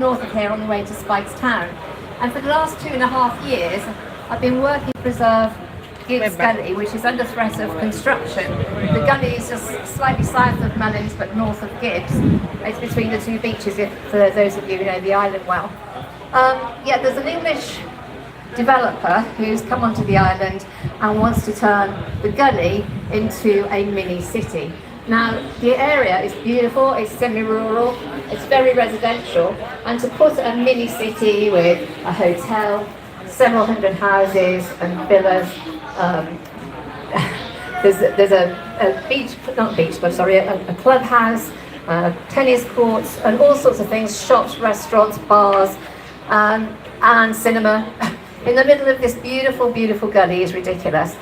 north of here on the way to Spikes Town. And for the last 2.5 years, I've been working to preserve Gibbs Gully, which is under threat of construction. The gully is just slightly south of Mullins but north of Gibbs. It's between the two beaches, for those of you who know the island well. Yeah, there's an English developer who's come onto the island and wants to turn the gully into a mini city. Now, the area is beautiful, it's semi-rural, it's very residential, and to put a mini city with a hotel, several hundred houses and villas, there's a beach, not beach, but sorry, a clubhouse, tennis courts, and all sorts of things, shops, restaurants, bars, and cinema. In the middle of this beautiful, beautiful gully is ridiculous.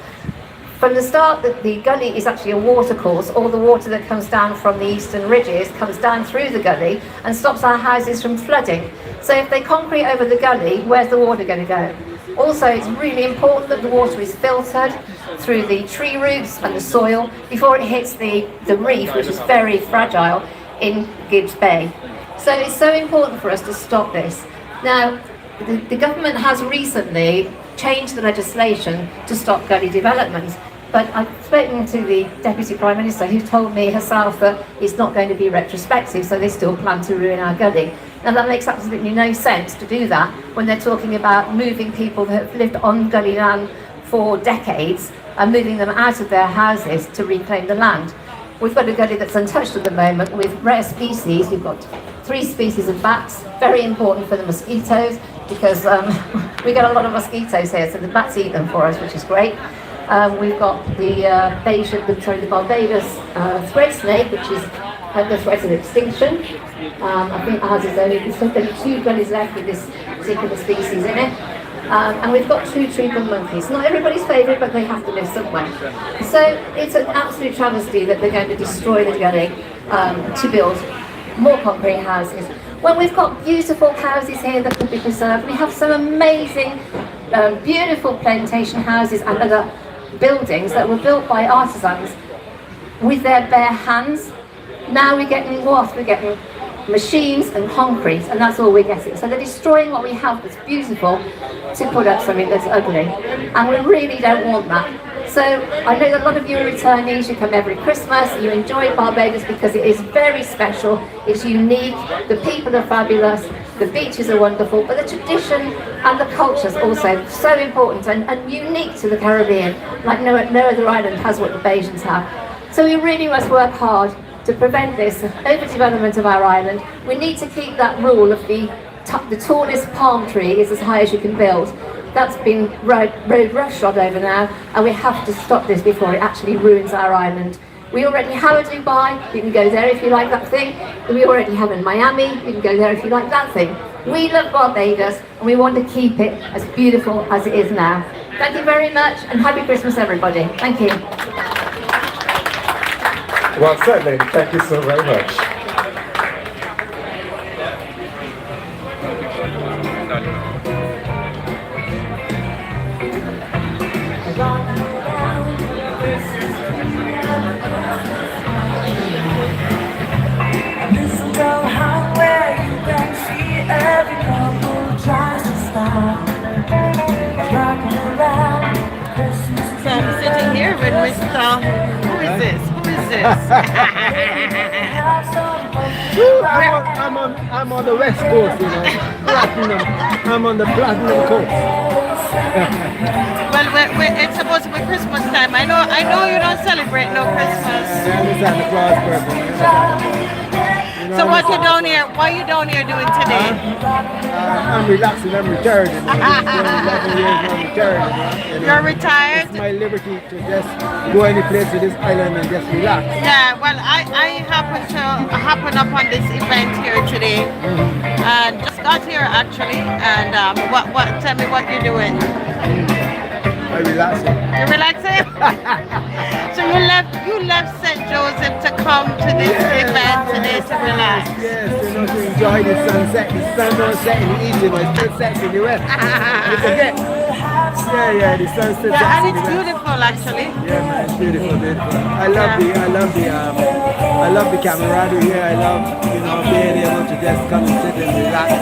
From the start, the gully is actually a watercourse. All the water that comes down from the eastern ridges comes down through the gully and stops our houses from flooding. So if they concrete over the gully, where's the water going to go? Also, it's really important that the water is filtered through the tree roots and the soil before it hits the reef, which is very fragile in Gibbs Bay. So it's so important for us to stop this. Now, the government has recently changed the legislation to stop gully development, but I've spoken to the Deputy Prime Minister, who told me herself that it's not going to be retrospective, so they still plan to ruin our gully. And that makes absolutely no sense to do that when they're talking about moving people that have lived on gully land for decades and moving them out of their houses to reclaim the land. We've got a gully that's untouched at the moment with rare species. We've got 3 species of bats, very important for the mosquitoes, because we get a lot of mosquitoes here, so the bats eat them for us, which is great. We've got the Barbados thread snake, which is under threat of extinction. I think ours is only 2 gullies left with this particular species in it. And we've got 2 treacle monkeys. Not everybody's favourite, but they have to live somewhere. So it's an absolute travesty that they're going to destroy the gully to build more concrete houses. When we've got beautiful houses here that could be preserved, we have some amazing, beautiful plantation houses and other buildings that were built by artisans with their bare hands. Now we're getting what? We're getting machines and concrete, and that's all we're getting. So they're destroying what we have that's beautiful to put up something that's ugly, and we really don't want that. So I know that a lot of you are returnees, you come every Christmas, you enjoy Barbados because it is very special, it's unique, the people are fabulous, the beaches are wonderful, but the tradition and the culture is also so important and unique to the Caribbean, like no other island has what the Bajans have. So we really must work hard to prevent this overdevelopment of our island. We need to keep that rule of the tallest palm tree is as high as you can build. That's been road roughshod over now, and we have to stop this before it actually ruins our island. We already have a Dubai, you can go there if you like that thing. We already have in Miami, you can go there if you like that thing. We love Barbados, and we want to keep it as beautiful as it is now. Thank you very much, and happy Christmas everybody. Thank you. Well, certainly, thank you so very much. So I'm sitting here with Mr. Who is this? I'm on the west coast, you know. Platinum. I'm on the platinum coast. Well, it's supposed to be Christmas time. I know you don't celebrate no Christmas. I understand the cross purpose. So what are you down here doing today? I'm relaxing, I'm retired. 11 years I'm retired. You're retired? It's my liberty to just go any place to this island and just relax. Yeah, well, I happen upon this event here today. And just got here actually. And tell me what you're doing. I'm relaxing. You're relaxing? So you left St. Joseph to come to this event today to relax. Yes, to enjoy the sunset. The sun don't set in the east, but it still sets in the west. You forget. Yeah, the sunset. Yeah, and it's beautiful actually. Yeah, man, it's beautiful, beautiful. I love the camaraderie here. I love, being able to just come and sit and relax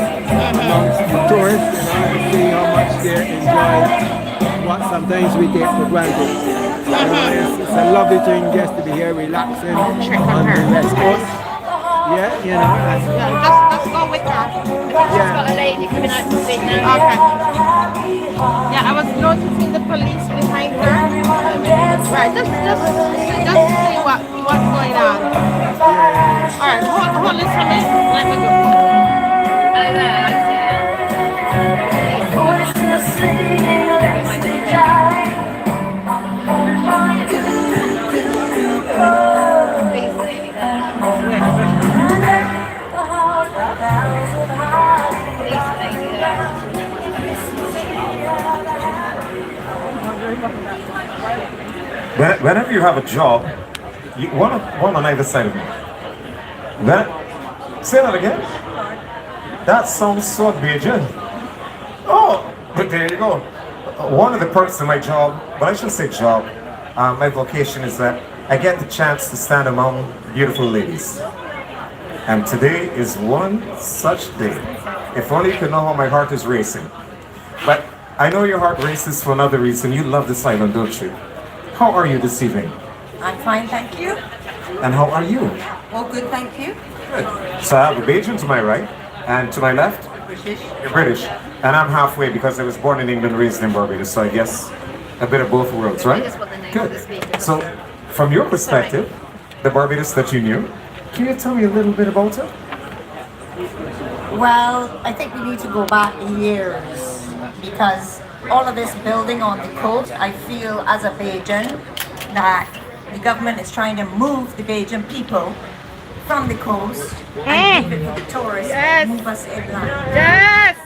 amongst the tourists, and see how much they enjoy what sometimes we take for granted. It's a lovely thing just to be here relaxing on the West Coast. Yeah, that's Just go with her. She's got a lady coming out to sing now. Okay. Yeah, I was noticing the police behind her. Right, just see what's going on. Alright, hold this for me. Let me go. Whenever you have a job, one on either side of me. Say that again. That sounds so Bajan. Oh, but there you go. One of the perks of my job, but I shouldn't say job, my vocation is that I get the chance to stand among beautiful ladies. And today is one such day. If only you could know how my heart is racing. But I know your heart races for another reason. You love this island, don't you? How are you this evening? I'm fine, thank you. And how are you? All good, thank you. Good. So I have a Bajan to my right, and to my left, British. you're British. And I'm halfway because I was born in England, raised in Barbados. So I guess a bit of both worlds, right? Just what the name of the speaker Good. is. So from your perspective, the Barbados that you knew, can you tell me a little bit about it? Well, I think we need to go back years because all of this building on the coast, I feel as a Bajan that the government is trying to move the Bajan people from the coast and leave it for the tourists and move us inland. Yes!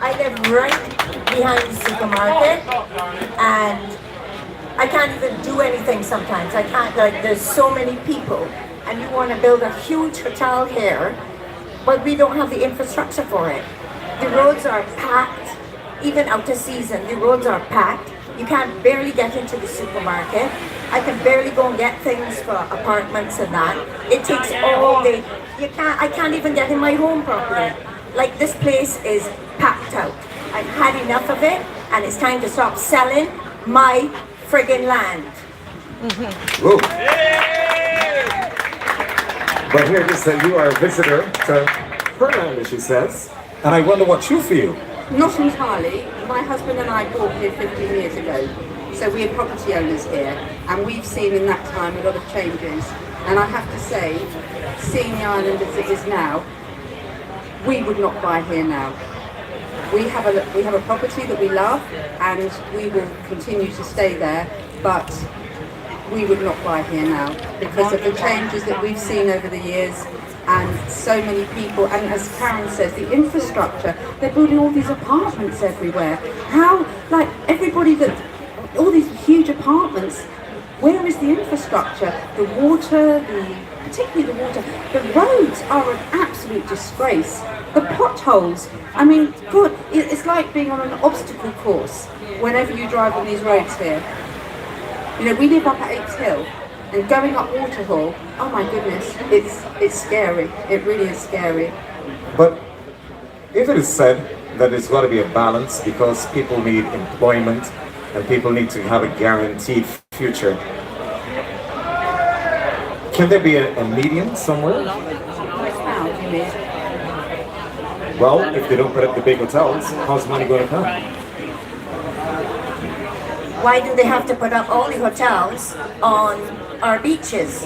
I live right behind the supermarket and I can't even do anything sometimes. I can't, there's so many people and you want to build a huge hotel here, but we don't have the infrastructure for it. The roads are packed, even out of season, the roads are packed. You can't barely get into the supermarket. I can barely go and get things for apartments and that. It takes all day. I can't even get in my home properly. Like this place is packed out. I've had enough of it and it's time to stop selling my friggin' land. Whoa. But here it is that you are a visitor to her land, as she says. And I wonder what you feel. Not entirely. My husband and I bought here 15 years ago, so we're property owners here, and we've seen in that time a lot of changes. And I have to say, seeing the island as it is now, we would not buy here now. We have a property that we love, and we will continue to stay there, but we would not buy here now because of the changes that we've seen over the years. And so many people, and as Karen says, the infrastructure, they're building all these apartments everywhere. How, like everybody all these huge apartments, where is the infrastructure? The water, particularly the water, the roads are an absolute disgrace. The potholes, I mean, God, it's like being on an obstacle course whenever you drive on these roads here. You know, we live up at Apes Hill. And going up Waterhall, oh my goodness, it's scary. It really is scary. But if it is said that there's got to be a balance because people need employment and people need to have a guaranteed future, can there be a medium somewhere? Westbound, you mean? Well, if they don't put up the big hotels, how's money going to come? Why do they have to put up all the hotels on our beaches?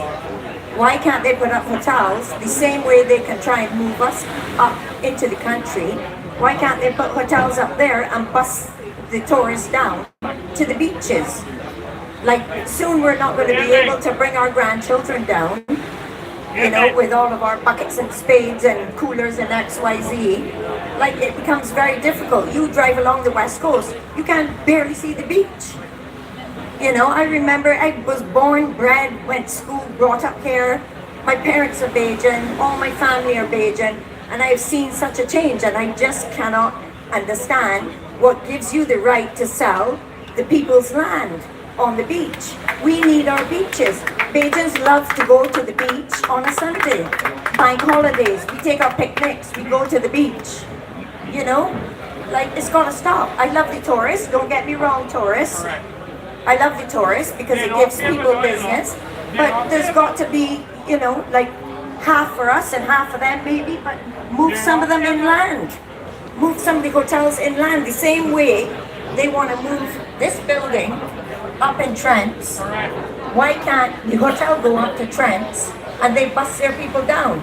Why can't they put up hotels the same way they can try and move us up into the country? Why can't they put hotels up there and bus the tourists down to the beaches? Like soon we're not going to be able to bring our grandchildren down, you know, with all of our buckets and spades and coolers and XYZ. Like it becomes very difficult. You drive along the West Coast, you can barely see the beach. You know, I remember I was born, bred, went to school, brought up here. My parents are Bajan, all my family are Bajan, and I've seen such a change and I just cannot understand what gives you the right to sell the people's land on the beach. We need our beaches. Bajans love to go to the beach on a Sunday. Bank holidays, we take our picnics, we go to the beach. You know, like it's gotta stop. I love the tourists, don't get me wrong, tourists. I love the tourists because it gives people business. But there's got to be, you know, like half for us and half for them maybe, but move some of them inland. Move some of the hotels inland the same way they want to move this building up in Trent's. Why can't the hotel go up to Trent's and they bus their people down?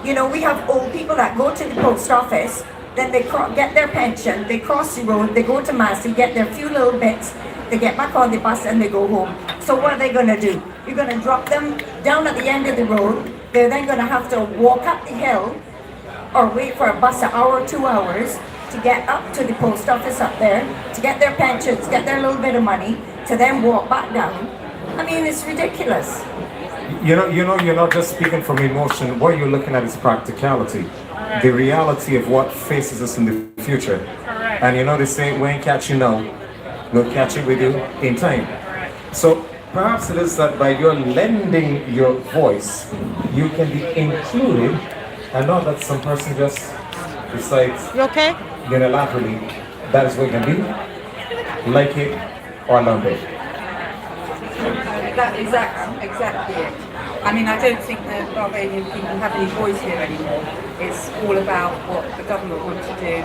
You know, we have old people that go to the post office, then they get their pension, they cross the road, they go to Massey, get their few little bits, they get back on the bus and they go home. So what are they going to do? You're going to drop them down at the end of the road. They're then going to have to walk up the hill or wait for a bus an hour or 2 hours to get up to the post office up there, to get their pensions, get their little bit of money, to then walk back down. I mean, it's ridiculous. You know, you're not just speaking from emotion. What you're looking at is practicality, the reality of what faces us in the future. And you know, they say, we ain't catch you now, we'll catch it with you in time. So perhaps it is that by your lending your voice, you can be included, and not that some person just decides, You okay? unilaterally, that is what you can be, like it or love it. That exactly it. I mean, I don't think the Barbadian people have any voice here anymore. It's all about what the government want to do.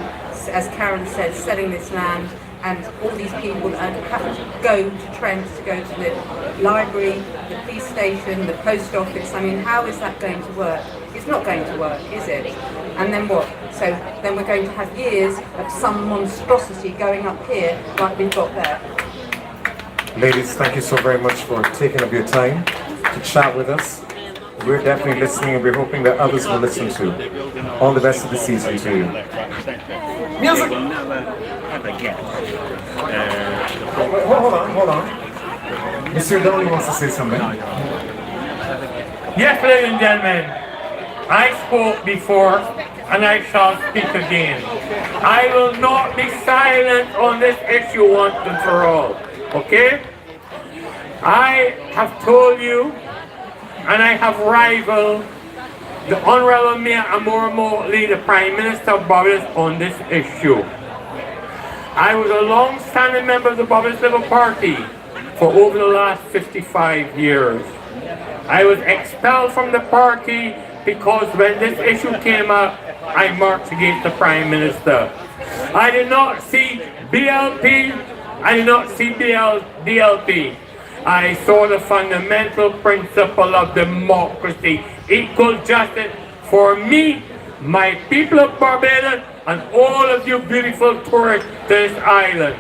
As Karen said, selling this land, and all these people have to go to Trent, to go to the library, the police station, the post office. I mean, how is that going to work? It's not going to work, is it? And then what? So then we're going to have years of some monstrosity going up here like we've got there. Ladies, thank you so very much for taking up your time to chat with us. We're definitely listening, and we're hoping that others will listen too. All the best of the season to you. Music! Hold on. Mr. Downey wants to say something. Yes, ladies and gentlemen, I spoke before and I shall speak again. I will not be silent on this issue once and for all. Okay? I have told you, and I have rivaled the Honorable Mayor and more remotely the Prime Minister of Barbados on this issue. I was a long-standing member of the Barbados Labour Party for over the last 55 years. I was expelled from the party because when this issue came up, I marched against the Prime Minister. I did not see BLP, I did not see DLP. I saw the fundamental principle of democracy, equal justice for me, my people of Barbados, and all of you beautiful tourists to this island.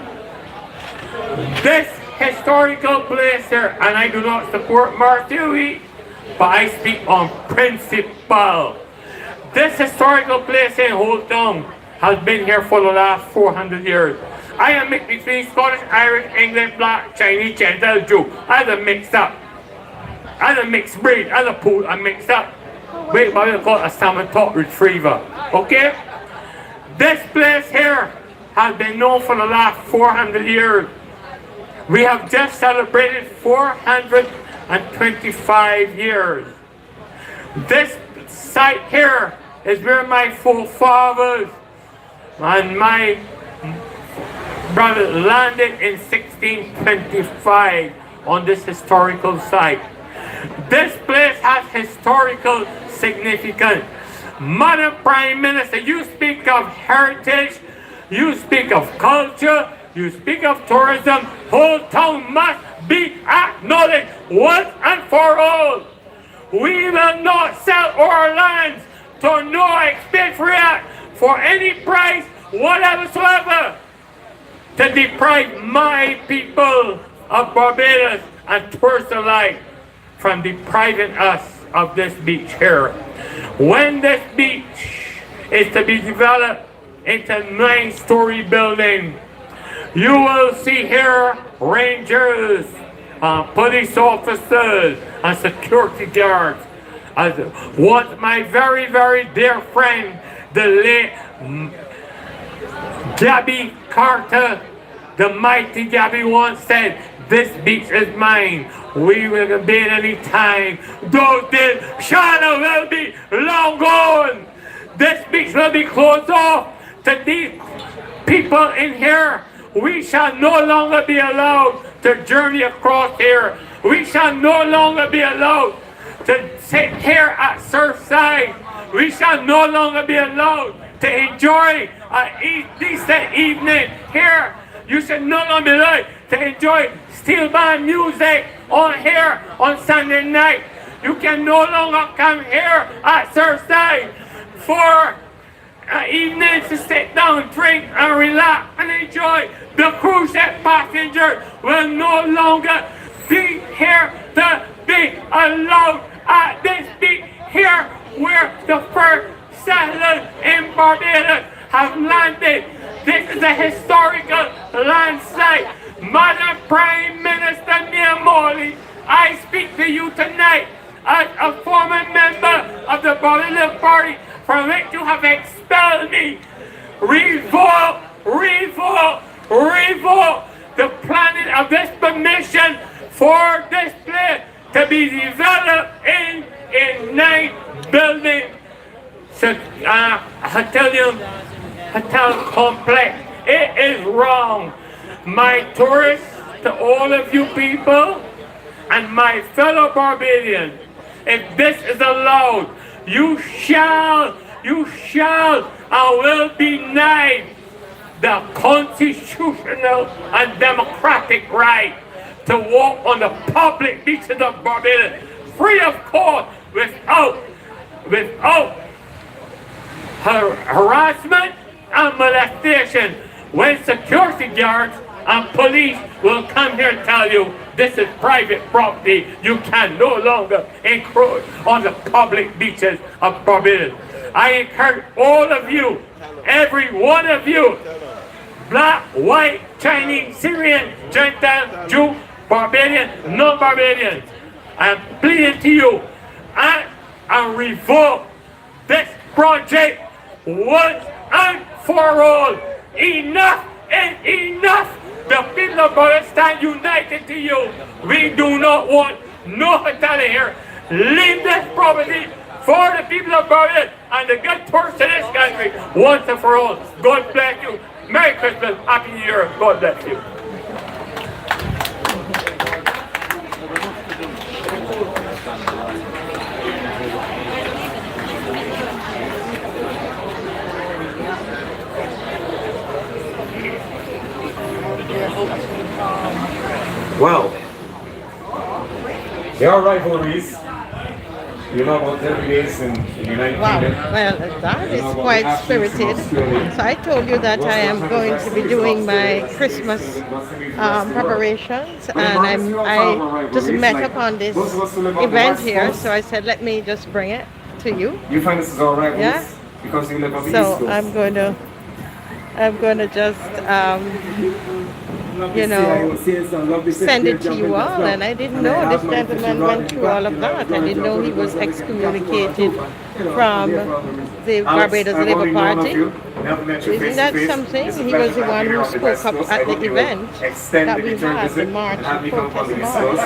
This historical place here, and I do not support Martui, but I speak on principle. This historical place in HOLETOWN has been here for the last 400 years. I am mixed between Scottish, Irish, English, Black, Chinese, Gentile, Jew. I'm a mixed up. I'm a mixed breed. I'm a pool. I'm mixed up. Wait, what we call a salmon top retriever. Okay? This place here has been known for the last 400 years. We have just celebrated 425 years. This site here is where my forefathers and my brother landed in 1625 on this historical site. This place has historical significance. Madam Prime Minister, you speak of heritage, you speak of culture, you speak of tourism. HOLETOWN must be acknowledged once and for all. We will not sell our lands to no expatriate for any price whatsoever to deprive my people of Barbados and tourists alike from depriving us of this beach here. When this beach is to be developed into a 9-story building, you will see here rangers, police officers, and security guards. As what my very, very dear friend, the late Gabby Carter, the mighty Gabby once said, "This beach is mine. We will bathe any time. Those days, Shana will be long gone. This beach will be closed off to these people in here. We shall no longer be allowed to journey across here. We shall no longer be allowed to sit here at Surfside. We shall no longer be allowed to enjoy a decent evening here. You should no longer be allowed to enjoy steel band music on here on Sunday night. You can no longer come here at Surfside for evenings to sit down, drink, and relax and enjoy. The cruise ship passengers will no longer be here to be allowed at this beach here where the first settlers in Barbados have landed. This is a historical landslide. Madam Prime Minister Nia Morley, I speak to you tonight as a former member of the Barbadian Party from which you have expelled me. Revoke, revoke, revoke the planning of this permission for this place to be developed in a 9 building hotel complex. It is wrong. My tourists, to all of you people, and my fellow Barbadians, if this is allowed, you shall and will be denied the constitutional and democratic right to walk on the public beaches of Barbados, free of cost, without harassment and molestation, when security guards and police will come here and tell you this is private property, you can no longer encroach on the public beaches of Barbados. I encourage all of you, every one of you, black, white, Chinese, Syrian, Gentile, Jew, Barbadian, non-Barbadians, I am pleading to you and revoke this project once and for all. Enough is enough. The people of Barbados stand united to you. We do not want no hotel here. Leave this property for the people of Barbados and the good tourists in this country once and for all. God bless you. Merry Christmas, Happy New Year. God bless you. Well, there are rivalries. You know about every days in the United Wow, Kingdom. well, that is quite spirited. So I told you that I am going to be doing my Christmas preparations, and I just met upon this event here, so I said, let me just bring it to you. You find this is all right? Yeah. Because you live on the East So Coast. I'm going to just send it to you all, and I didn't know this gentleman went through all of that. I didn't know he was excommunicated from the Barbados Labour Party. Isn't that something? He was the one who spoke up at the event that we had, the March protest march.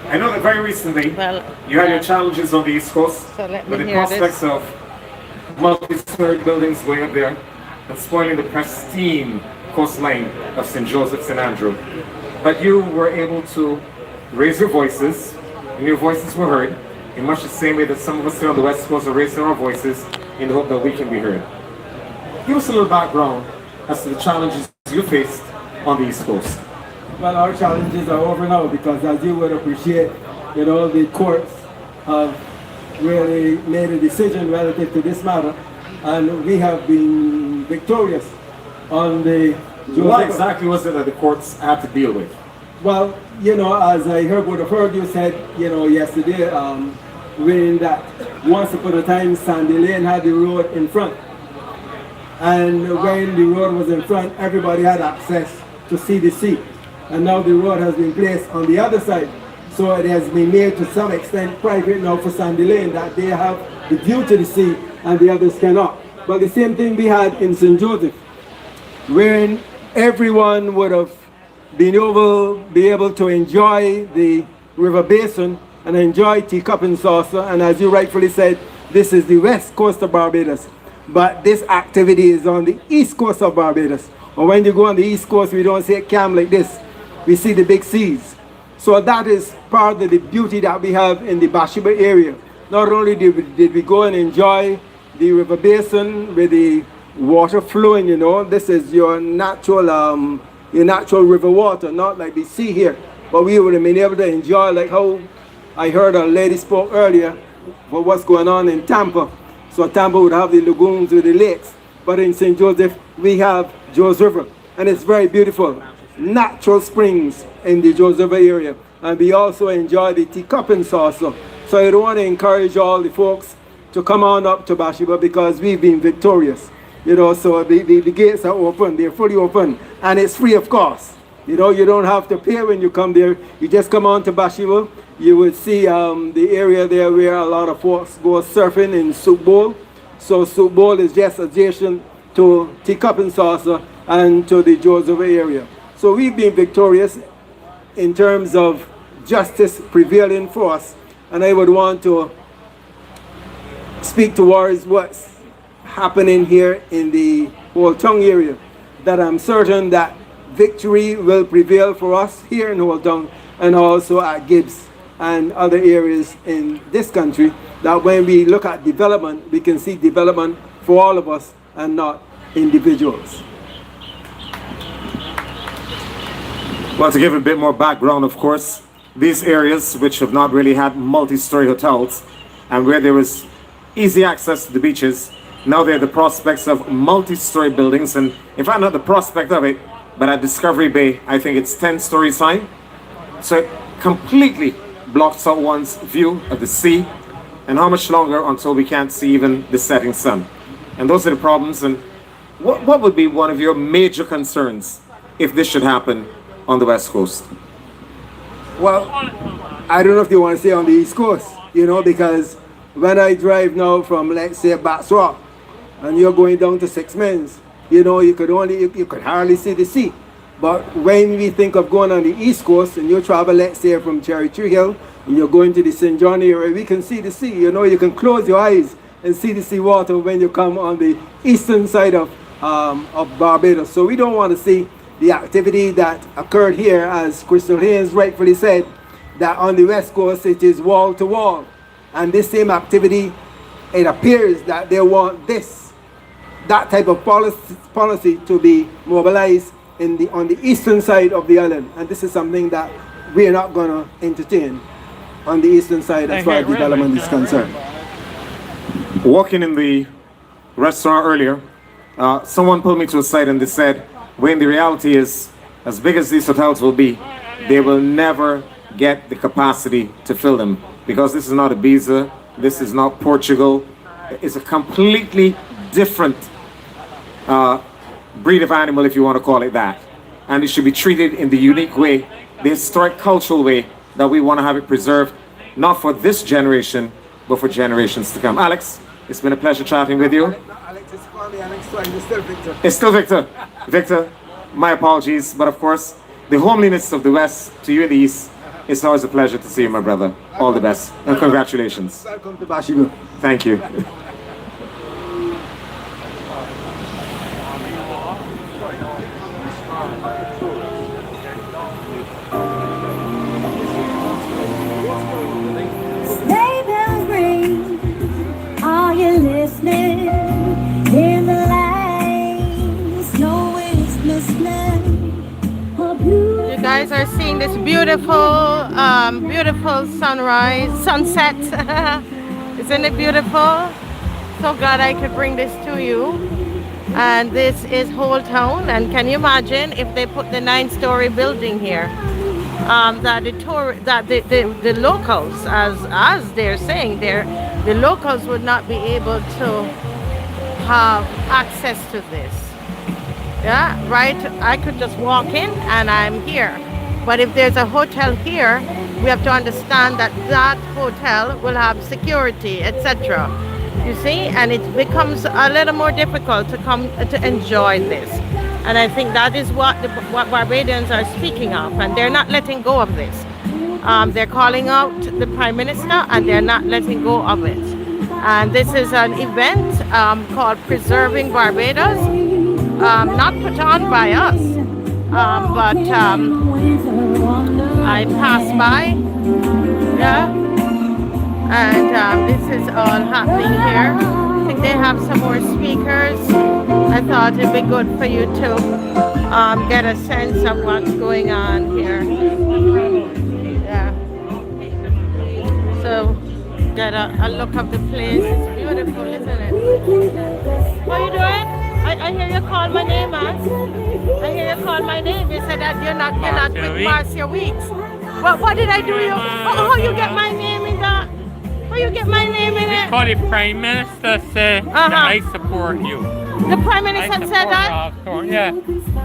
I know that very recently you had your challenges on the East Coast, So let me but the hear prospects of multi-story buildings way up there and spoiling the pristine coastline of St. Joseph, St. Andrew. But you were able to raise your voices, and your voices were heard, in much the same way that some of us here on the West Coast are raising our voices in the hope that we can be heard. Give us a little background as to the challenges you faced on the East Coast. Well, our challenges are over now because, as you would appreciate, the courts have really made a decision relative to this matter, and we have been victorious on the... What exactly was it that the courts had to deal with? Well, as I would have heard you said, yesterday, when that once upon a time Sandy Lane had the road in front. And when the road was in front, everybody had access to see the sea. And now the road has been placed on the other side. So it has been made to some extent private now for Sandy Lane, that they have the view to the sea and the others cannot. But the same thing we had in St. Joseph. wherein everyone would have be able to enjoy the river basin and enjoy teacup and saucer. And as you rightfully said, this is the west coast of Barbados. But this activity is on the east coast of Barbados. And when you go on the east coast, we don't see a camp like this. We see the big seas. So that is part of the beauty that we have in the Bathsheba area. Not only did we go and enjoy the river basin with the water flowing, you know, this is your natural river water, not like the sea here. But we would have been able to enjoy, like how I heard a lady spoke earlier, for what's going on in Tampa. So Tampa would have the lagoons with the lakes. But in St. Joseph, we have Joe's River. And it's very beautiful. Natural springs in the Joe's River area. And we also enjoy the teacup and saucer. So I want to encourage all the folks to come on up to Bathsheba because we've been victorious. You know, so the gates are open, they're fully open, and it's free of cost. You know, you don't have to pay when you come there. You just come on to Bathsheba. You would see the area there where a lot of folks go surfing in Soup Bowl. So Soup Bowl is just adjacent to Teacup and Saucer and to the Joseph area. So we've been victorious in terms of justice prevailing for us. And I would want to speak towards what's happening here in the HOLETOWN area. That I'm certain that victory will prevail for us here in HOLETOWN and also at Gibbs and other areas in this country, that when we look at development, we can see development for all of us and not individuals. Well, to give a bit more background, of course, these areas which have not really had multi-story hotels and where there was easy access to the beaches, now they're the prospects of multi-story buildings. And in fact, not the prospect of it, but at Discovery Bay, I think it's 10 stories high. So it completely blocks out one's view of the sea. And how much longer until we can't see even the setting sun? And those are the problems. And what would be one of your major concerns if this should happen on the West Coast? Well, I don't know if you want to say on the East Coast, you know, because when I drive now from, let's say, Bats Rock, and you're going down to Six Mins, you know, you could hardly see the sea. But when we think of going on the East Coast, and you travel, let's say, from Cherry Tree Hill, and you're going to the St. John area, we can see the sea. You know, you can close your eyes and see the sea water when you come on the eastern side of Barbados. So we don't want to see the activity that occurred here, as Crystal Haynes rightfully said, that on the West Coast it is wall to wall. And this same activity, it appears that they want that type of policy to be mobilized on the eastern side of the island. And this is something that we are not going to entertain on the eastern side as far as development is concerned. Walking in the restaurant earlier, someone pulled me to a side and they said, when the reality is, as big as these hotels will be, they will never get the capacity to fill them. Because this is not Ibiza, this is not Portugal. It's a completely different breed of animal, if you want to call it that. And it should be treated in the unique way, the historic cultural way that we want to have it preserved, not for this generation, but for generations to come. Alex, it's been a pleasure chatting with you. Alex is funny, Alex, so I'm still Victor. It's still Victor. Victor, my apologies, but of course, the homeliness of the West to you in the East, it's always a pleasure to see you, my brother. All the best, and congratulations. Welcome to Bathsheba. Thank you. Sleigh bells ring, are you listening? In the lane, snow is glistening. A beautiful You guys are seeing this beautiful, beautiful sunset. Isn't it beautiful? So glad I could bring this to you. And this is HOLETOWN. And can you imagine if they put the 9-story building here? That the locals, as they're saying, the locals would not be able to have access to this. Yeah, right? I could just walk in and I'm here. But if there's a hotel here, we have to understand that that hotel will have security, etc. You see? And it becomes a little more difficult to come to enjoy this. And I think that is what Barbadians are speaking of, and they're not letting go of this. They're calling out the Prime Minister, and they're not letting go of it. And this is an event called Preserving Barbados, not put on by us, but I passed by, yeah, and this is all happening here. I think they have some more speakers. I thought it'd be good for you to get a sense of what's going on here. Yeah. So get a look of the place. It's beautiful, isn't it? What are you doing? I hear you call my name, man. I hear you call my name. You said that you're not with Marcia Weeks. What did I do? How you get my name in that? How you get my name in it? Because the Prime Minister said that I support you. The Prime Minister said that? Yeah.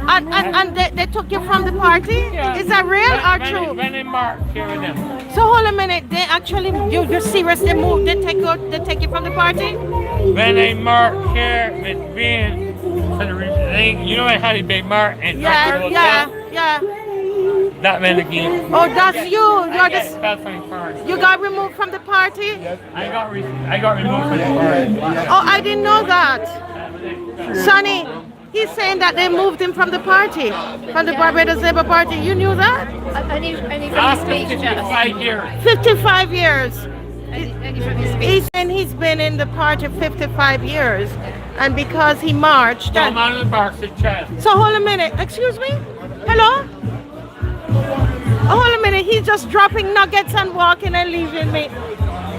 And they took you from the party? Yeah. Is that real or true? When they marched here with them. So hold a minute, they actually, you're serious, they take you from the party? When they marched here with being, you know I had a big march and Yeah. that went again. Oh, that's you. That's funny part. You got removed from the party? I got removed from the party. Oh, I didn't know that. Sonny, he's saying that they moved him from the party, from the Barbados Labour Party. You knew that? Only from his After speech, 55 years. 55 years. Only from his speech. He's saying he's been in the party 55 years, and because he marched. Come on the box of chest. So hold a minute. Excuse me? Hello? Oh, hold a minute. He's just dropping nuggets and walking and leaving me.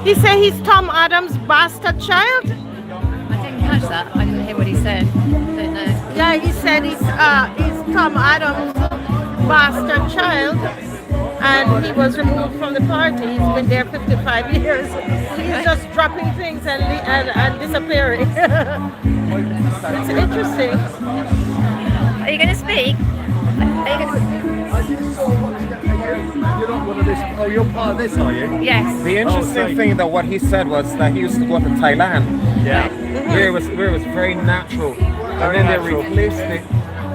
He said he's Tom Adams' bastard child. I didn't catch that. I didn't hear what he said. Don't know. Yeah, he said he's Tom Adams' bastard child, and he was removed from the party. He's been there 55 years. He's just dropping things and disappearing. It's interesting. Are you going to speak? Are you going to... You're not one of this. Oh, you're part of this, are you? Yes. The interesting thing that what he said was that he used to go to Thailand, Yeah. where it was very natural, and then they replaced it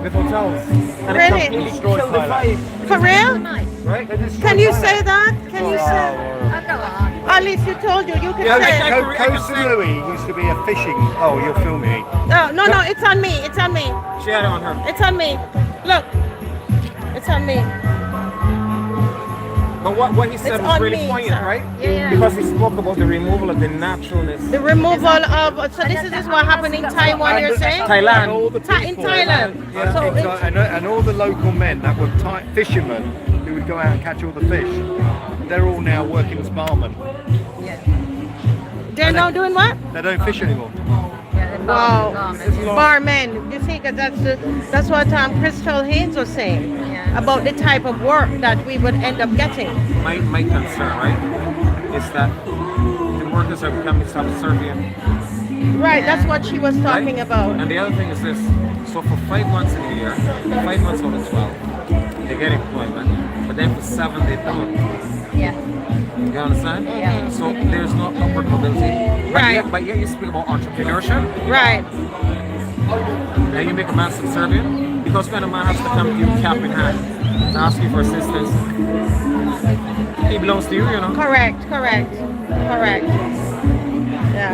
with hotels, and Really? it completely killed the vibe. For real? Right? Can you say that? Can you say? Oh, go on. At least you told you. You can Yeah, say it. Coast Louis used to be a fishing. Oh, you're filming me. No, it's on me. It's on me. She had it on her. It's on me. Look. It's on me. But what he said It's was on really me, poignant, sir. right? Yeah. Because he spoke about the removal of the naturalness. The removal of. So this is what happened in Taiwan, you're saying? Thailand. And all the In people, Thailand. Yeah, So in it's- and all the local men that were fishermen who would go out and catch all the fish, they're all now working as barmen. they're now doing what? They don't fish anymore. Wow, barmen. You see, 'cause that's what Crystal Haynes was saying about the type of work that we would end up getting. My concern, right, is that the workers are becoming subservient. Right, that's what she was talking Right? about. And the other thing is this: so for 5 months in a year, 5 months out of 12, they get employment, but then for 7 they don't. Yeah. You understand? Yeah. So there's no upward mobility. Right. But yet you speak about entrepreneurship, Right. and you make a man subservient, because when a man has to come to you cap in hand to ask you for assistance, he belongs to you, you know. Correct. Yeah.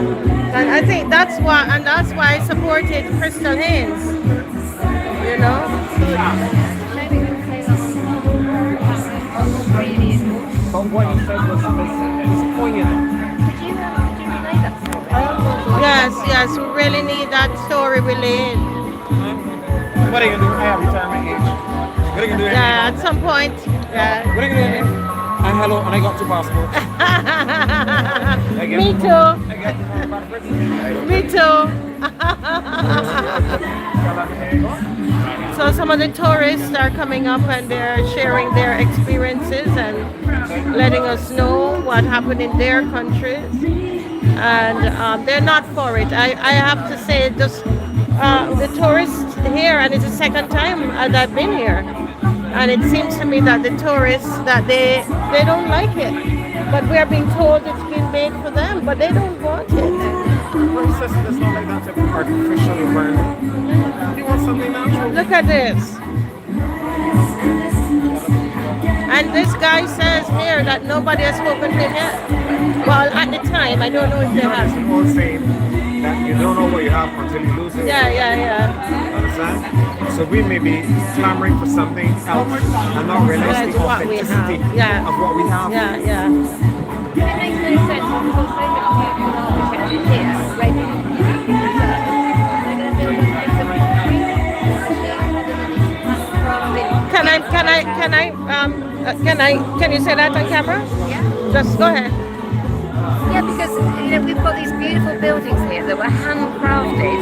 And I think that's why I supported Crystal Haynes. You know? Maybe we can say that. Really important. But what he said was poignant. Did you relay that story? Yes, we really need that story relayed. What are you gonna do? I have retirement age. What are you gonna do? Yeah, at some point. Yeah. What are you gonna do? And hello, and I got 2 passports. Me too. Me too. So some of the tourists are coming up and they're sharing their experiences and letting us know what happened in their countries. And they're not for it. I have to say, just the tourists here, and it's the second time that I've been here. And it seems to me that the tourists, that they don't like it. But we're being told it's been made for them, but they don't want it. Well, it's not like that type of artificial environment. You want something natural. Look at this. And this guy says here that nobody has spoken to him yet. Well, at the time, I don't know if they have. It's an old saying that you don't know what you have until you lose it. Yeah. Understand? So we may be clamoring for something else and not realizing the What we authenticity have. Yeah. of what we have. Yeah. It makes no sense because so many people are architecture here already. They're going to build a Can you say that on camera? Yeah. Just go ahead. Yeah, because we've got these beautiful buildings here that were handcrafted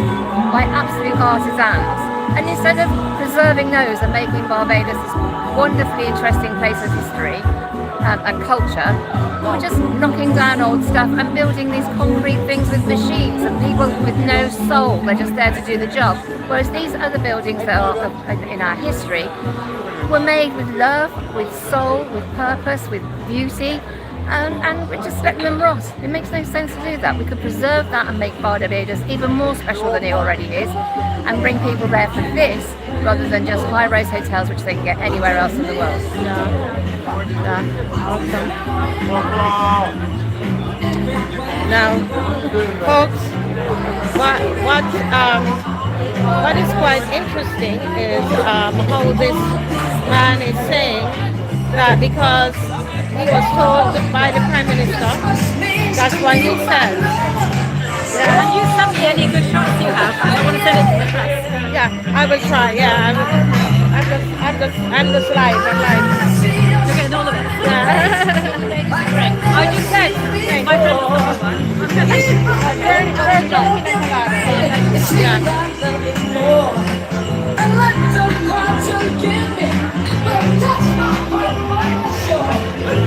by absolute artisans, and instead of preserving those and making Barbados this wonderfully interesting place of history and culture, we're just knocking down old stuff and building these concrete things with machines and people with no soul. They're just there to do the job. Whereas these other buildings that are in our history were made with love, with soul, with purpose, with beauty. And we're just letting them rot. It makes no sense to do that. We could preserve that and make Barbados even more special than it already is, and bring people there for this rather than just high-rise hotels which they can get anywhere else in the world. Awesome. Now, folks, what is quite interesting is how this man is saying that because he was told by the Prime Minister, that's what he says. Can you send me any good shots you have? I want to send it to the press. Yeah, I will try. Yeah, I'm the slide. I'm like, You're getting all of it. yeah. I just said, my friend was one.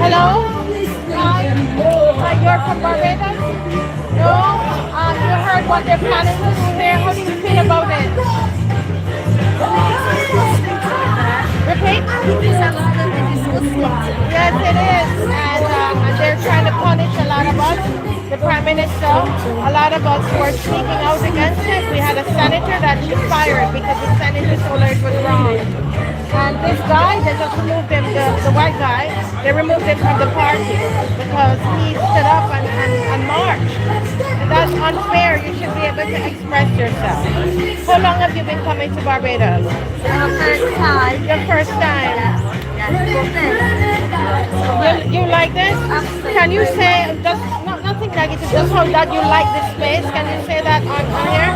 Hello? Hi. You're from Barbados? No? You heard what they're planning to do there. How do you feel about it? Repeat? Yes, it is. And they're trying to punish a lot of us. The Prime Minister, a lot of us were speaking out against it. We had a senator that she fired because the senator told her it was wrong. And this guy, they just removed him, the white guy, they removed him from the party because he stood up and marched. And that's unfair. You should be able to express yourself. How long have you been coming to Barbados? Our first time. Your first time. Yes, You like this? Absolutely. Can you say, just nothing negative, just how that you like this space? Can you say that on here?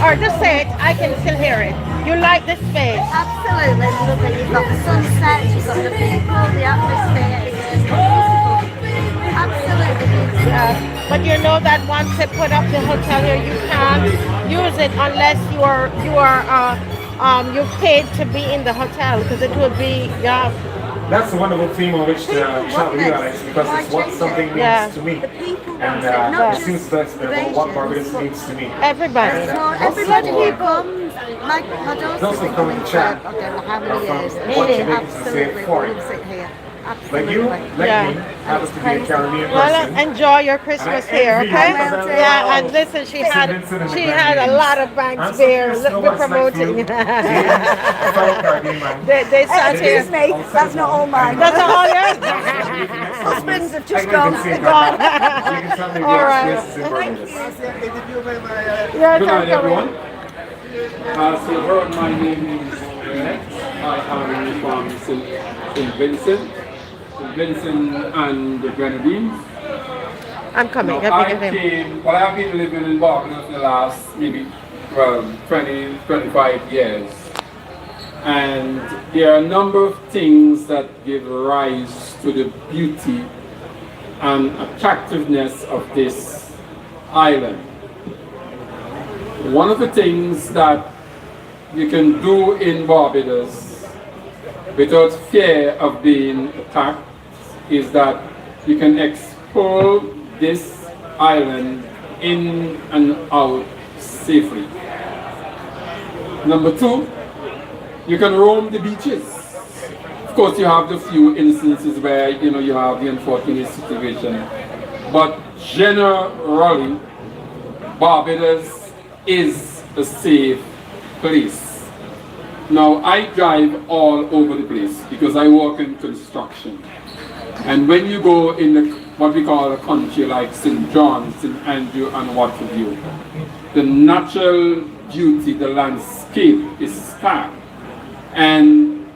Or just say it, I can still hear it. You like this space? absolutely lovely. You've got the sunset, you've got the people, the atmosphere. It's just beautiful. Absolutely beautiful. But you know that once they put up the hotel here, you can't use it unless you've paid to be in the hotel because it will be That's a wonderful theme on which to chat with you, Alex, because it's what something means to me. And it seems to explain what Barbados means to me. everybody. Everybody who comes, my daughter's Those who been come coming to for chat I don't know how many from years. what Really, you make to say absolutely foreign. loves it here. But you, Absolutely. like Yeah. me, happens to be a Caribbean Well, person. enjoy your Christmas And I here, envy okay? you because I Yeah, love and listen, she had Vincent and the a lot of banks And so there. there's Look, no we're one's like promoting. you. Yeah, fellow Caribbean man. They sat here. Excuse me, that's not all mine. That's all yours? Husbands have just I gone. can see that. Gone. You can tell me All the right. experiences in Barbados. Yeah, Good night, come everyone. So, my name is Rex. I am from St. Vincent and the Grenadines. I'm coming. Now, I've been living in Barbados in the last maybe 20, 25 years. And there are a number of things that give rise to the beauty and attractiveness of this island. One of the things that you can do in Barbados without fear of being attacked is that you can explore this island in and out safely. Number two, you can roam the beaches. Of course, you have the few instances where you have the unfortunate situation, but generally, Barbados is a safe place. Now, I drive all over the place because I work in construction. And when you go in what we call a country like St. John, St. Andrew, and what have you, the natural beauty, the landscape is stark. And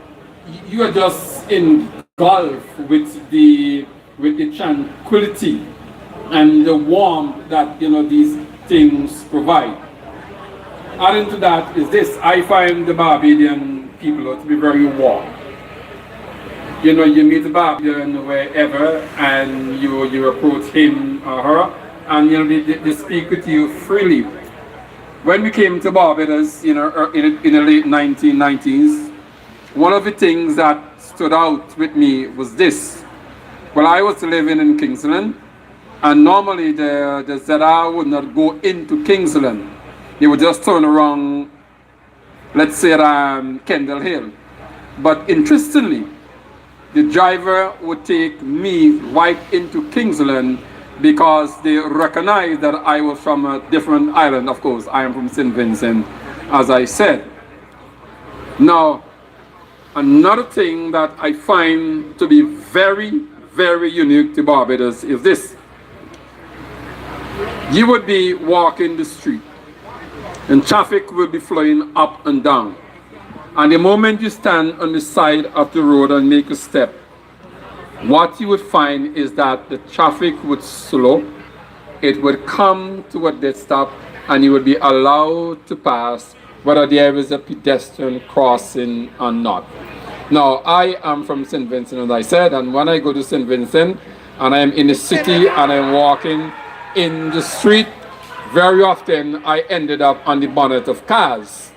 you are just engulfed with the tranquility and the warmth that these things provide. Adding to that is this: I find the Barbadian people to be very warm. You meet a Barbadian wherever, and you approach him or her, and they speak with you freely. When we came to Barbados, in the late 1990s, one of the things that stood out with me was this. Well, I was living in Kingsland, and normally the ZR would not go into Kingsland. They would just turn around, let's say at Kendall Hill. But interestingly, the driver would take me right into Kingsland because they recognized that I was from a different island. Of course, I am from St. Vincent, as I said. Now, another thing that I find to be very, very unique to Barbados is this. You would be walking the street, and traffic will be flowing up and down. And the moment you stand on the side of the road and make a step, what you would find is that the traffic would slow, it would come to a dead stop, and you would be allowed to pass whether there is a pedestrian crossing or not. Now, I am from St. Vincent, as I said, and when I go to St. Vincent and I am in the city and I'm walking in the street, very often I ended up on the bonnet of cars.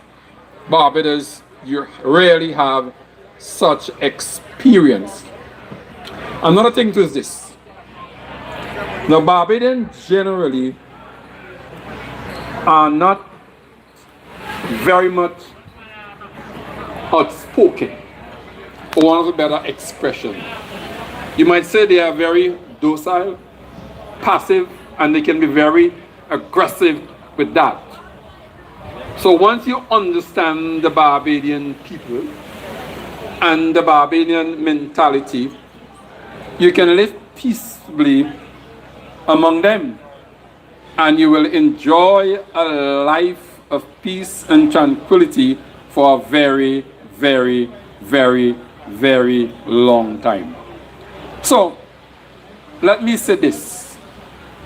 Barbados, you rarely have such experience. Another thing too is this. Now, Barbadians generally are not very much outspoken, for one of a better expression. You might say they are very docile, passive, and they can be very aggressive with that. So once you understand the Barbadian people and the Barbadian mentality, you can live peaceably among them, and you will enjoy a life of peace and tranquility for a very, very, very, very long time. So, let me say this.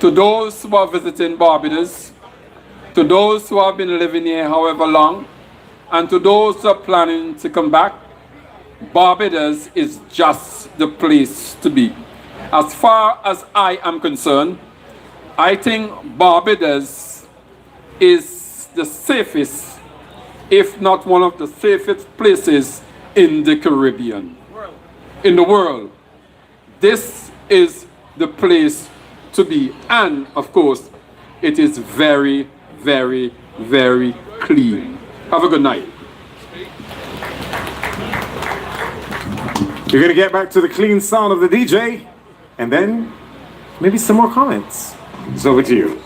To those who are visiting Barbados, to those who have been living here however long, and to those who are planning to come back, Barbados is just the place to be. As far as I am concerned, I think Barbados is the safest, if not one of the safest places in the Caribbean, in the world. This is the place to be, and of course, it is very, very, very clean. Have a good night. You're gonna get back to the clean sound of the DJ, and then maybe some more comments. It's over to you.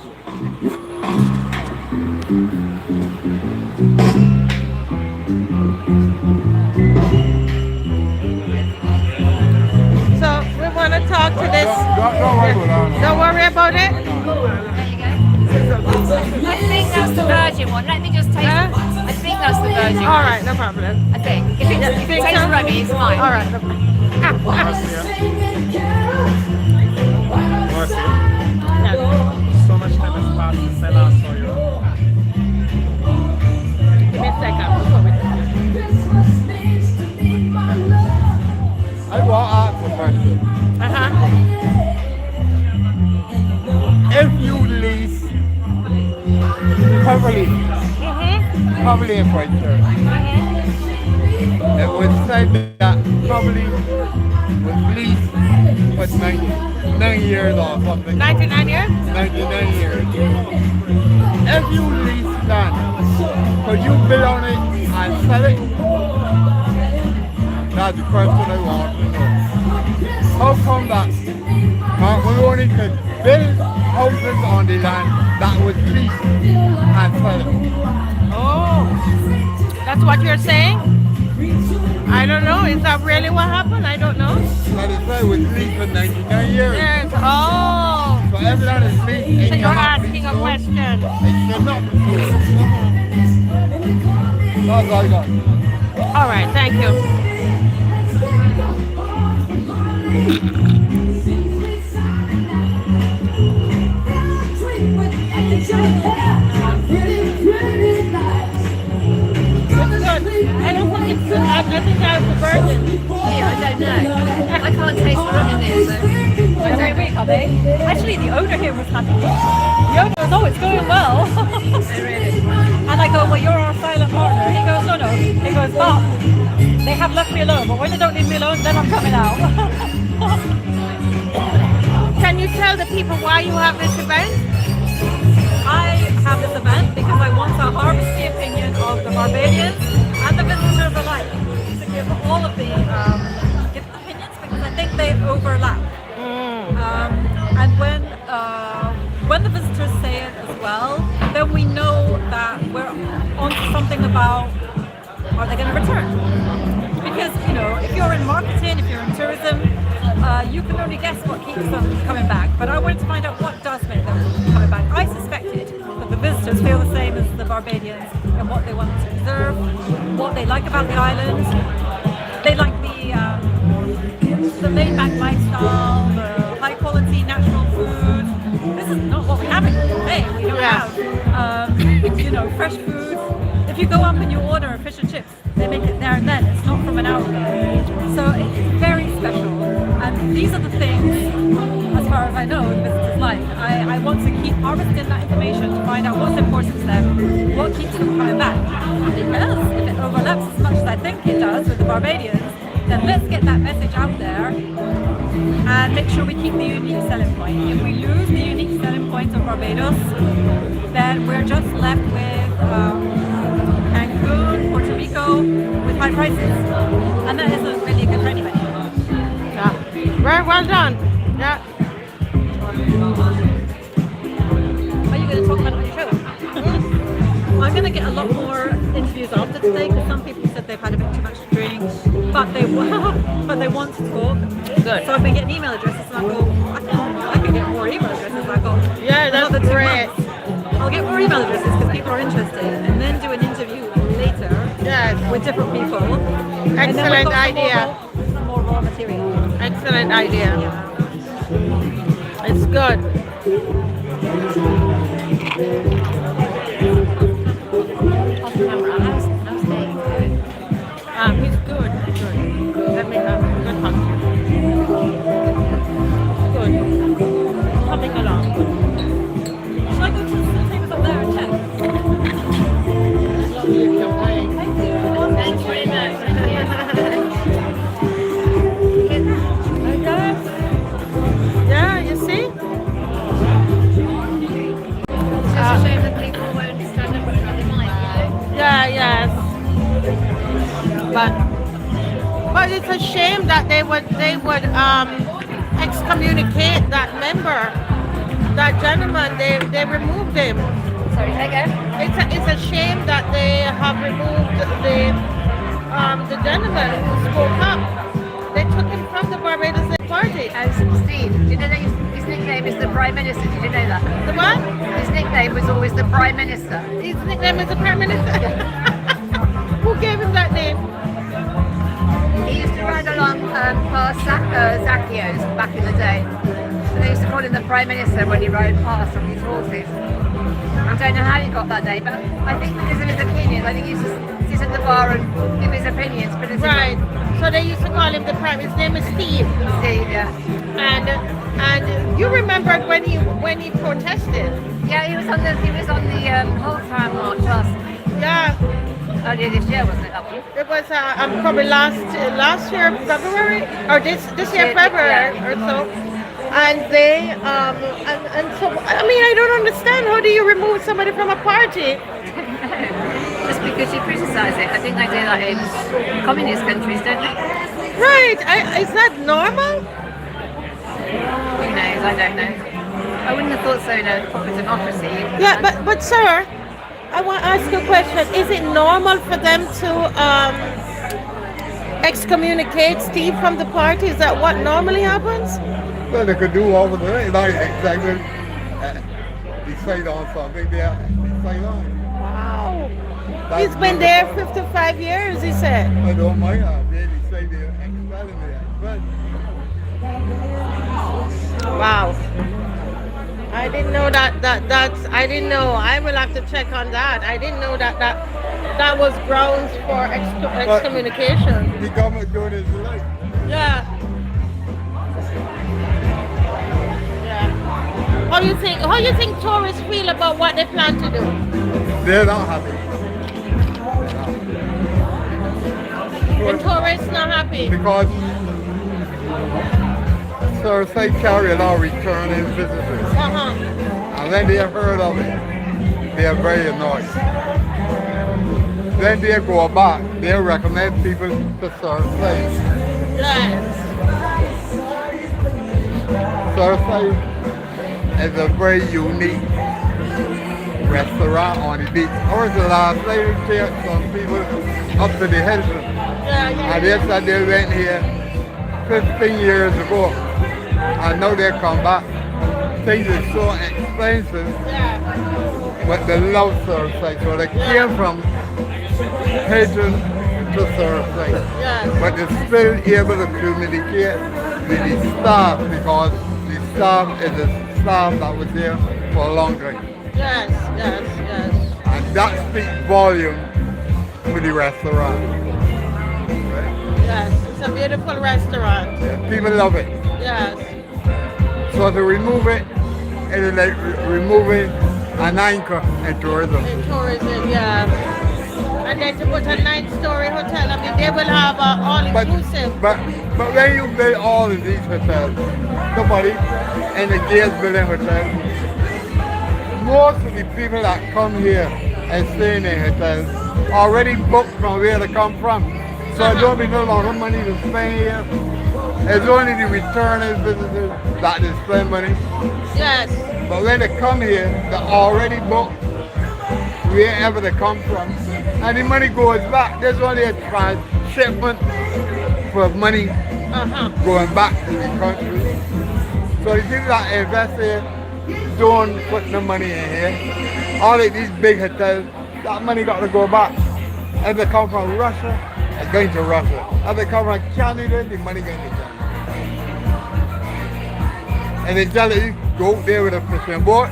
So we want to talk to this. Don't worry about it. I think that's the virgin one. Let me just taste it. I think that's the virgin one. All right, no problem. I think. If it tastes rummy, it's fine. All right. No So much time has passed since I last saw you. Give me a second. I want to ask a question. If you lease heavily in Church, it would say that probably was leased for 9 years or something. 99 years? 99 years. If you lease land, could you build on it and sell it? That's the question I want to know. How come that we only could build houses on the land that was leased and sell it? Oh, That's what you're saying? I don't know. Is that really what happened? I don't know. Like I say, we're asleep for 99 years. Yes. Oh. So everyone is asleep. So you're asking a question. It should not be so. That's all I got. All right. Thank you. I don't think it's good. I think that was the virgin. Yeah, I don't know. I can't taste the rum in this, so I don't know. Actually, the owner here was happy. The owner was, oh, it's going well. And I go, well, you're our silent partner. He goes, no. He goes, but they have left me alone. But when they don't leave me alone, then I'm coming out. Can you tell the people why you have this event? I have this event because I want to harvest the opinion of the Barbadians and the visitors alike to give all of the give opinions because I think they overlap. And when the visitors say it as well, then we know that we're onto something about are they going to return? Because if you're in marketing, if you're in tourism, you can only guess what keeps them coming back. But I wanted to find out what does make them coming back. I suspected that the visitors feel the same as the Barbadians and what they want to preserve, what they like about the island. They like the laid-back lifestyle, the high-quality natural food. This is not what we have in Bay. We don't have, fresh food. If you go up and you order fish and chips, they make it there and then. It's not from an hour ago. So it's very special. And these are the things, as far as I know, the visitors like. I want to keep harvesting that information to find out what's important to them, what keeps them coming back. Because if it overlaps as much as I think it does with the Barbadians, then let's get that message out there and make sure we keep the unique selling point. If we lose the unique selling point of Barbados, then we're just left with Cancun, Puerto Rico, with high prices. And that isn't really good for anybody. Yeah. Very well done. Yeah. Are you going to talk about it on your show? I'm going to get a lot more interviews after today because some people said they've had a bit too much to drink, but they want to talk. Good. So I've been getting email addresses and I go, I can get more email addresses. I go, Yeah, that's another 2 great. months. I'll get more email addresses because people are interested, and then do an interview later with different people. And then we've Excellent got idea. some more raw material. Excellent idea. It's good. Off camera, how's Dave doing? He's good. Good. Let me good hug. Good. Coming along. Should I go to the tables up there and check? Thank you. Thanks very much. Yeah, you see? It's just a shame that people won't stand up and they might, Yeah, yes. But it's a shame that they would excommunicate that member, that gentleman. They removed him. Sorry, say again? It's a shame that they have removed the gentleman who spoke up. They took him from the Barbados party. Steve, do you know that his nickname is the Prime Minister? Did you know that? The what? His nickname was always the Prime Minister. His nickname is the Prime Minister. Who gave him that name? He used to ride along past Zacchaeus back in the day. So they used to call him the Prime Minister when he rode past on his horses. I don't know how he got that name, but I think because of his opinions, I think he used to sit at the bar and give his opinions. Right. So they used to call him the Prime. His name is Steve. Steve, yeah. And you remembered when he protested. Yeah, he was on the HOLETOWN march earlier this year, wasn't it? That one? It was probably last year February or this year February or so. And they and so I mean I don't understand, how do you remove somebody from a party? Just because you criticise it. I think they do that in communist countries, don't they? Right. Is that normal? Who knows? I don't know. I wouldn't have thought so in a proper democracy. Yeah, but sir, I want to ask you a question. Is it normal for them to excommunicate Steve from the party? Is that what normally happens? Well, they could do over the like exactly. Decide on something there. Decide on. Wow. That's He's been there 55 years, he said. I don't mind that. They decide they're expelling me. Wow. I didn't know that's I didn't know. I will have to check on that. I didn't know that was grounds for excommunication. The government doing his right. Yeah. Yeah. How do you think tourists feel about what they plan to do? They're not happy. The tourists not happy. Because Thursday carry a lot of returning visitors. And when they have heard of it, they are very annoyed. Then they go back, they recommend people to Thursday. Yes. Thursday is a very unique restaurant on the beach. Or the last night we take some people up to the Hilton. And they said they went here 15 years ago. And now they come back. Things are so expensive. But they love Thursday. So they came from Hilton to Thursday. But they're still able to communicate with the staff because the staff is the staff that was there for a long time. Yes. And that speaks volume for the restaurant. Yes, it's a beautiful restaurant. Yeah, people love it. Yes. So to remove it is like removing an anchor in tourism. In tourism, yeah. And then to put a 9-story hotel, I mean, they will have all-inclusive. But when you build all of these hotels, nobody in the Gales building hotels, most of the people that come here and stay in the hotels already booked from where they come from. So it don't be no longer money to spend here. It's only the returning visitors that they spend money. Yes. But when they come here, they're already booked wherever they come from. And the money goes back. There's only a transshipment for money going back to the country. So the people that invest here don't put no money in here. All of these big hotels, that money got to go back. If they come from Russia, it's going to Russia. If they come from Canada, the money going to Canada. And they tell you, go there with a fishing boat,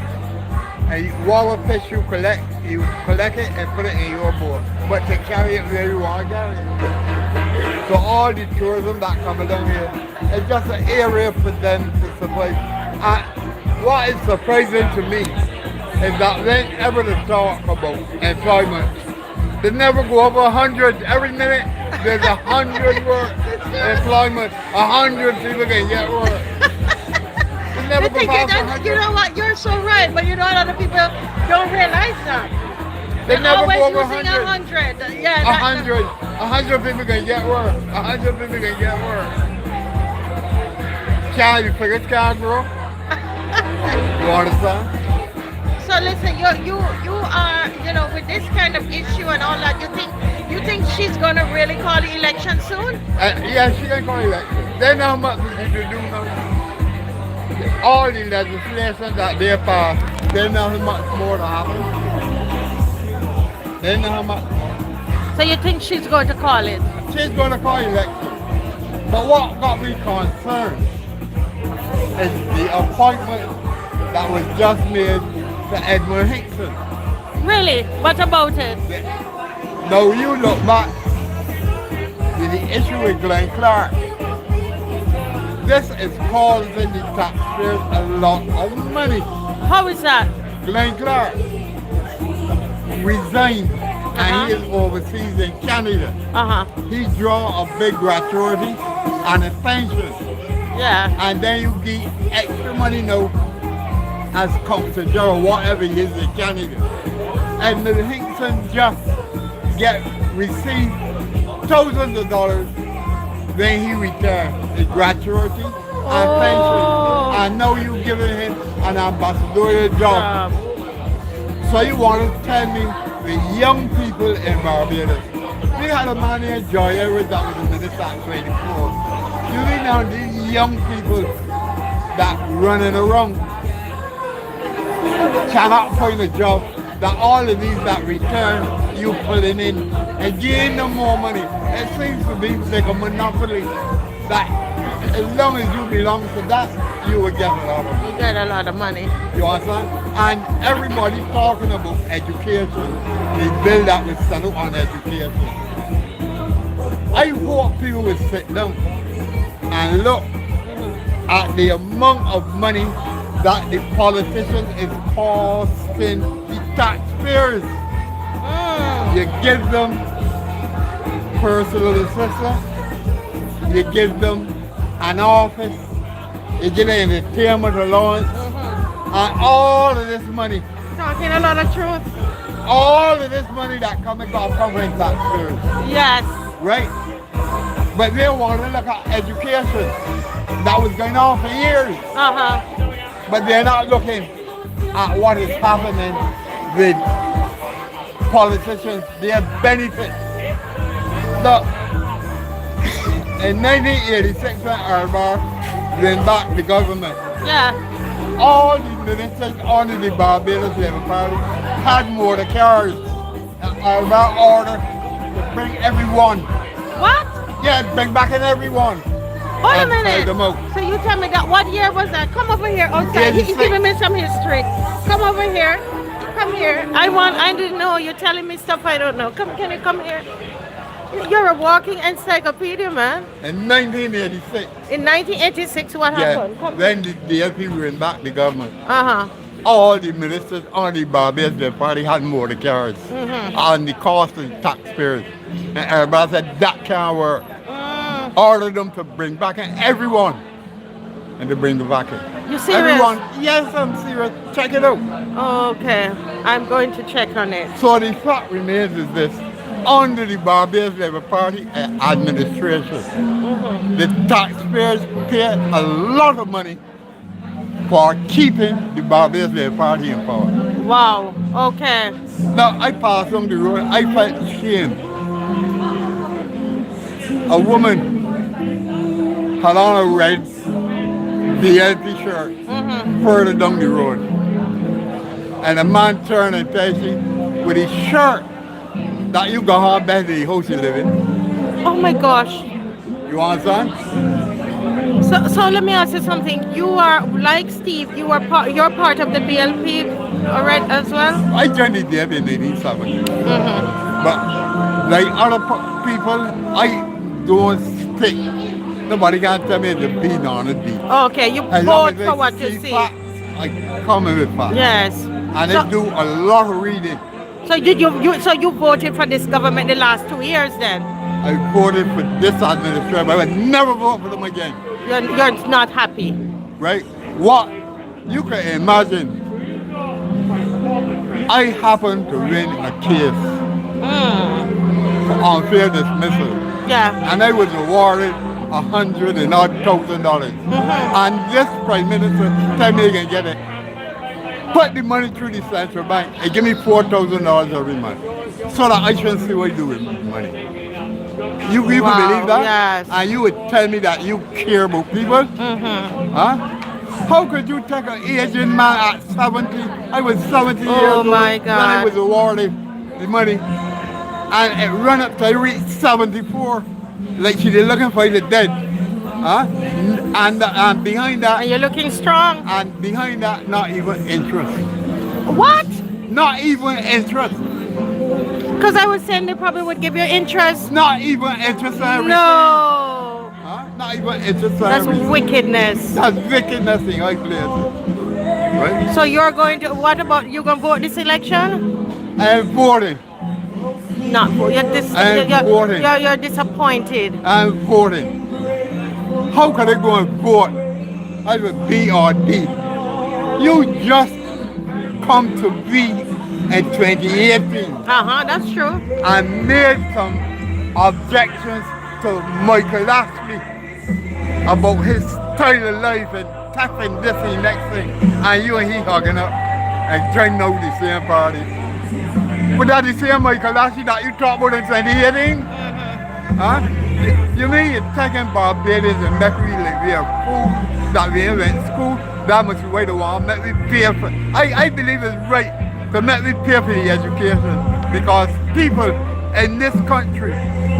and whatever fish you collect it and put it in your boat. But to carry it where you want to carry it. So all the tourism that come down here, it's just an area for them to supply. What is surprising to me is that whenever they talk about employment, they never go over 100. Every minute there's 100 work employment, 100 people can get work. They never go past 100. You know what? You're so right, but you know a lot of people don't realize that. They never always go over using 100. 100. Yeah, 100 people can get work. 100 people can get work. Child, you figure can't grow? You understand? So listen, you are, with this kind of issue and all that, you think she's gonna really call the election soon? Yeah, she can call election. They know how much we need to do now. All the legislation that they pass, they know how much more to happen. They know how much more. So you think she's going to call it? She's going to call election. But what got me concerned is the appointment that was just made to Edmund Hickson. Really? What about it? Now you look back to the issue with Glenn Clark. This is causing the taxpayers a lot of money. How is that? Glenn Clark resigned and he is overseas in Canada. He draw a big gratuity and a pension. Yeah. And then you get extra money now as Consul General, whatever he is in Canada. And the Hickson just received thousands of dollars when he returned, the gratuity and pension. And now you giving him an ambassadorial job. So you want to tell me with young people in Barbados. We had a man here, Joy, I was that with the minister at 24. You mean now these young people that running around cannot find a job, that all of these that return, you pulling in and gain them more money. It seems to be like a monopoly that as long as you belong to that, you will get a lot of money. You get a lot of money. You understand? And everybody talking about education. They build that with settle on education. I hope people will sit down and look at the amount of money that the politicians is costing the taxpayers. You give them personal assistance, you give them an office, you give them entertainment allowance, and all of this money. Talking a lot of truth. All of this money that coming from covering taxpayers. Yes. Right? But they want to look at education that was going on for years. But they're not looking at what is happening with politicians, their benefits. Look, in 1986 when Arbar went back the government, all the ministers under the Barbados Labour Party had more to carry. Arbar ordered to bring everyone. What? Yeah, bring back in everyone. Hold a minute. So you tell me that, what year was that? Come over here outside. He's giving me some history. Come over here. Come here. I didn't know. You're telling me stuff I don't know. Can you come here? You're a walking encyclopedia, man. In 1986. In 1986, what happened? Come Then the LP went back the government. All the ministers on the Barbados Labour Party had more to carry on the cost of the taxpayers. And everybody said that can't work. Ordered them to bring back in everyone. And to bring them back in. You serious? Everyone, yes, I'm serious. Check it out. Okay, I'm going to check on it. So the fact remains is this. Under the Barbados Labour Party administration, the taxpayers pay a lot of money for keeping the Barbados Labour Party in power. Wow, okay. Now, I passed on the road, I felt shame. A woman had on a red BLP shirt further down the road. And a man turned and faced me with his shirt that you got her back to the house you live in. Oh my gosh. You understand? So let me ask you something. You are, like Steve, you're part of the BLP already as well? I joined the BLP in 1970. But like other people, I don't stick. Nobody can tell me to be on it be. Okay, you vote for what you see. Facts, I come in with facts. Yes. And I do a lot of reading. So you voted for this government the last 2 years then? I voted for this administration, but I would never vote for them again. You're not happy? Right? What you can imagine, I happened to win a case for unfair dismissal. Yeah. And I was awarded $100,000. And this Prime Minister tell me he can get it. Put the money through the central bank and give me $4,000 every month. So that I can see what I do with money. You believe that? Yes. And you would tell me that you care about people? Huh? How could you take an Asian man at 70? I was 70 years old. Oh my God. When I was awarded the money. And it ran up till I reached 74. Like she was looking for the dead. Huh? And behind that... And you're looking strong. And behind that, not even interest. What? Not even interest. Because I was saying they probably would give you interest. Not even interest. No. Huh? Not even interest. That's wickedness. That's wickedness in high places. Right? So you're going to, what about, you going to vote this election? I'm voting. Not voting. You're disappointed. I'm voting. How can I go and vote? I was B or D. You just come to B in 2018. That's true. And made some objections to Michael Ashley about his style of life and tapping this and next thing. And you and he hugging up and joining out the same party. But that's the same Michael Lashley that you talk about in 2018? Huh? You mean you're taking Barbados and make we like we have food that we went to school, that much way to want, make we pay for. I believe it's right to make we pay for the education because people in this country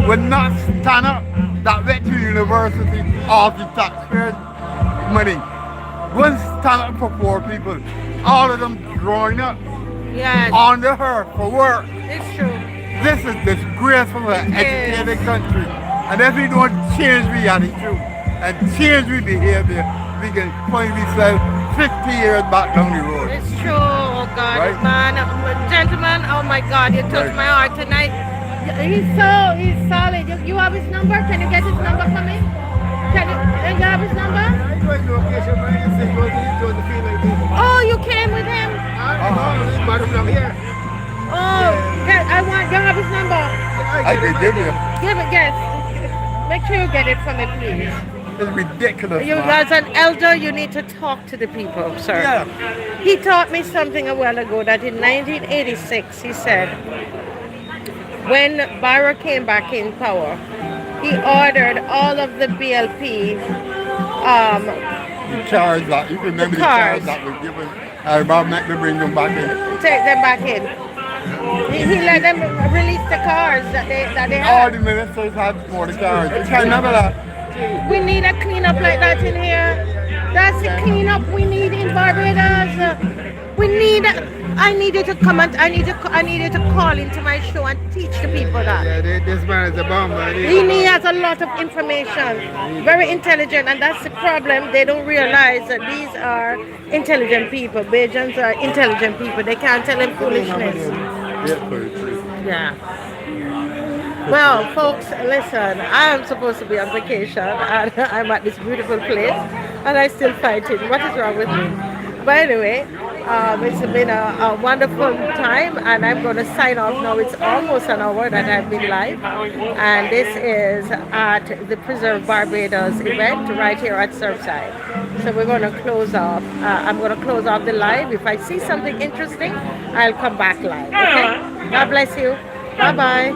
will not stand up that went to university off the taxpayers' money. Won't stand up for poor people. All of them growing up under her for work. It's true. This is disgraceful for an educated country. And if we don't change the attitude and change the behavior, we can find ourselves 50 years back down the road. It's true, oh God, Right? man. Gentlemen, oh my God, you touched my heart tonight. He's solid. You have his number? Can you get his number for me? Can you have his number? Oh, you came with him? Oh, you have his number. I can give you. Give it, yes. Make sure you get it for me, please. It's ridiculous. You, man. as an elder, you need to talk to the people, sir. Yeah. He taught me something a while ago that in 1986, he said, when Barrow came back in power, he ordered all of the BLP The cars that, you remember the cars that were given, about make them bring them back in. take them back in. He let them release the cars that they All had. the ministers had for the cars. You can't remember that? We need a cleanup like that in here. That's the cleanup we need in Barbados. We need. I need you to come and I need you to call into my show and teach the people that. Yeah, this man is a bomb, man. He has a lot of information, very intelligent, and that's the problem. They don't realize that these are intelligent people. Bajans are intelligent people. They can't tell him foolishness. Yeah. Well, folks, listen, I am supposed to be on vacation, and I'm at this beautiful place, and I still fighting. What is wrong with me? But anyway, it's been a wonderful time, and I'm going to sign off now. It's almost an hour that I've been live, and this is at the Preserve Barbados event right here at Surfside. So we're going to close off. I'm going to close off the live. If I see something interesting, I'll come back live. Okay? God bless you. Bye-bye.